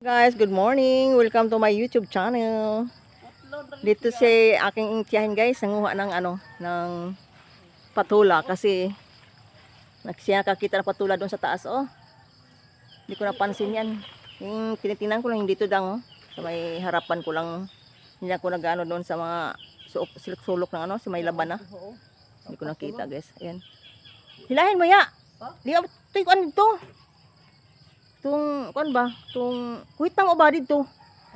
Guys, good morning. Welcome to my YouTube channel. Dito si aking tiyahin guys, nanguha ng ng patula kasi siya nakakita ng patula doon sa taas oh. Hindi ko napansin yan. Yung tinitingnan ko lang dito lang oh. Sa may harapan ko lang. Hindi ako nag-ano doon sa mga sulok ng sa may laban na. Hindi ko nakita guys. Ayan. Hilahin mo ya. Di abot ko ano dito. Tung kuan ba? Tung kuit nang ba dito?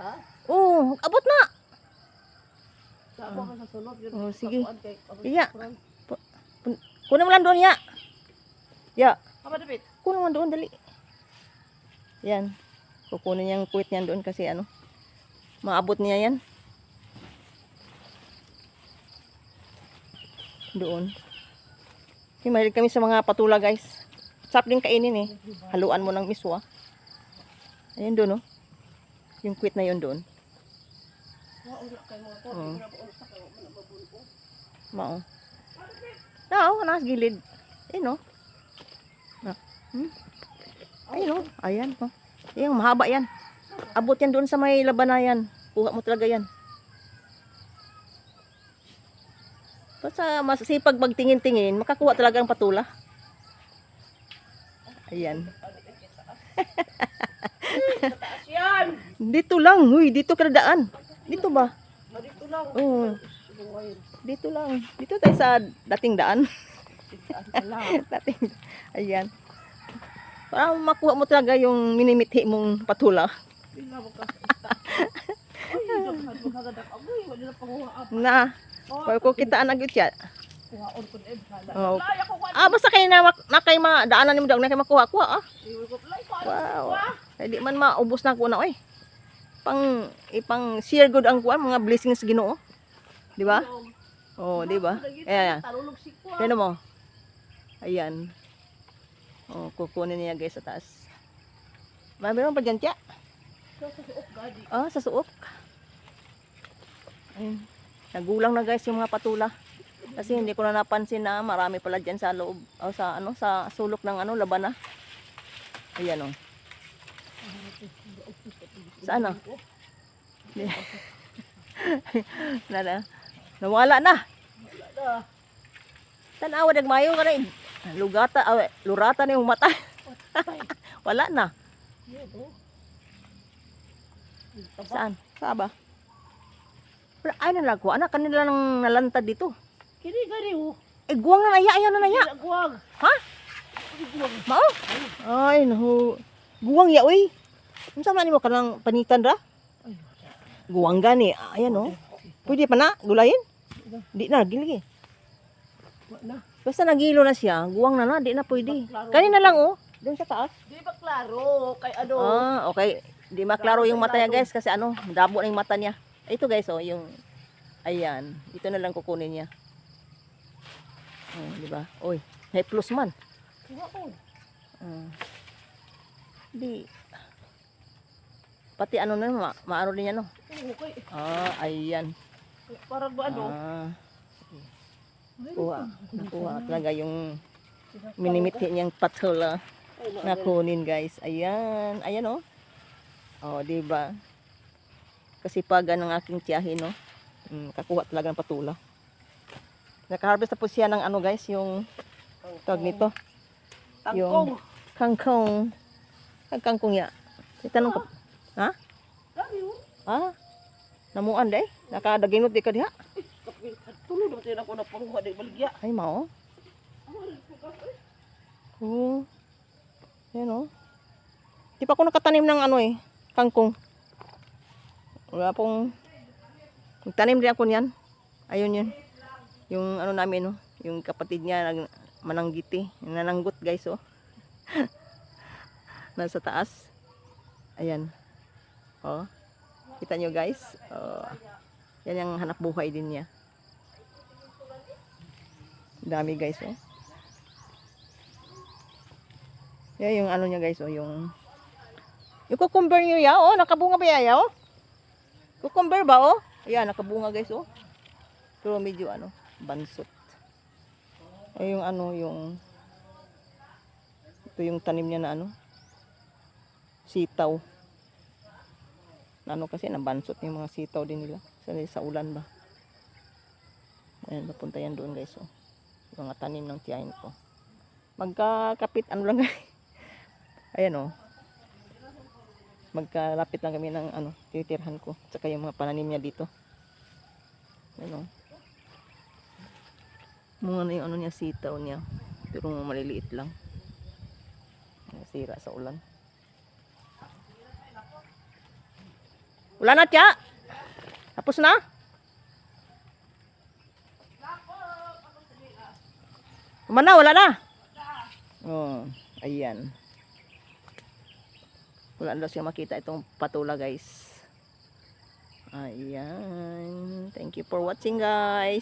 Ha? Oh, abot na. Sabo ka sa sulod yun. Oh, sige. Pakuan Iya. Kunin mo lang doon ya. Ya. Apa David? Kunin mo doon dali. Yan. Kukunin niya yung kuit niyan doon kasi maabot niya yan. Doon. Okay, mahilig kami sa mga patula guys. Sarap din kainin eh. Haluan mo ng miswa. Ayun doon oh. Yung quit na yun doon. Oh. Mao. Nao, nasa gilid. Ayun oh. Ayun oh. Ayan oh. Ayun, mahaba yan. Abot yan doon sa may labanayan. Kuha mo talaga yan. Basta masipag magtingin-tingin, makakuha talaga ang patula. Ayan. Dito lang, huy, dito ka daan. Dito ba? Dito lang. Oo. Dito lang. Dito tayo sa dating daan. Dating. Ayan. Para makuha mo talaga yung minimithi mong patula. Na. Pag ko kitaan na gyud siya. Oh. Basta kayo na kay madaanan nimo daw na kay makuha-kuha ah. Wow. Hindi man maubos na ko na oy. Ipang share good ang kuan mga blessings sa Ginoo. Di ba? Oh, di ba? Ayan. Tingnan mo. Ayan. Oh, kukunin niya guys sa taas. Meron pa diyan tiya. Sa suok. Ayun. Nagulang na guys yung mga patula. Kasi hindi ko na napansin na marami pala diyan sa loob o sa sulok ng laban na. Ayan oh. Saan ah? Nawala na. Tanawa nagmayo ka rin. Lurata na yung mata. Wala na. Saan? Saan ba? Ay nalagwa. Anak kanila nang nalantad dito. Kini gani oh. Guwang na naya. Ayan na naya. Guwang. Ha? Mao? Ay nahu. Guwang ya uy. Unsa man nimo kanang panitan ra? Guwang gani. Ayan oh. Pwede pa na gulayin? Di na giligi. Basta nagilo na siya, guwang na di na pwede. Kanina lang oh, doon sa taas. Di ba klaro kay ano? Okay. Di maklaro yung mata niya guys kasi dabo na yung mata niya. Ito guys oh, yung ayan, ito na lang kukunin niya. Oh, di ba? Oy, hay plus man. Di pati na maano din yan no. Ayan. Parang ba ano? Nakuha talaga yung minimiti niyang patula na kunin guys. Ayan, ayan oh. Oh, di ba? Kasi paga ng aking tiyahin no. Kakuha talaga ng patula. Naka-harvest na po siya ng guys, yung tawag nito. Tangkong. Yung kangkong. Kangkong ya. Itanong ka. Ha? Namuan day? Nakadaginot di ka diha? Tulog natin ako na panguha di baligya. Ay mao. Oo. Yan oh. Di pa ako nakatanim ng kangkong. Wala pong nagtanim din ako niyan. Ayun yun. Yung namin yung kapatid niya mananggiti, nananggot guys oh. Nasa taas. Ayan. Oh. Kita nyo guys. Oh. Yan yung hanap buhay din niya. Dami guys oh. Yan yung niya guys oh, yung cucumber niyo ya oh, nakabunga ba ya oh? Cucumber ba oh? Ayan, nakabunga guys oh. Pero medyo bansot. Ay yung yung ito yung tanim niya na sitaw. ano kasi nabansot yung mga sitaw din nila sa ulan ba. Ayan, papunta yan doon guys. Oh. Yung mga tanim ng tiyahin ko. Magkakapit ano lang guys. Ayan oh. Magkalapit lang kami ng ano, titirhan ko. Tsaka yung mga pananim niya dito. Ayan oh. Mga na yung ano niya, sitaw niya. Pero maliliit lang. Nasira sa ulan. Wala na, tiya. Tapos na. Wala na. Oh, ayan. Wala daw siya makita itong patula, guys. Ayan. Thank you for watching, guys.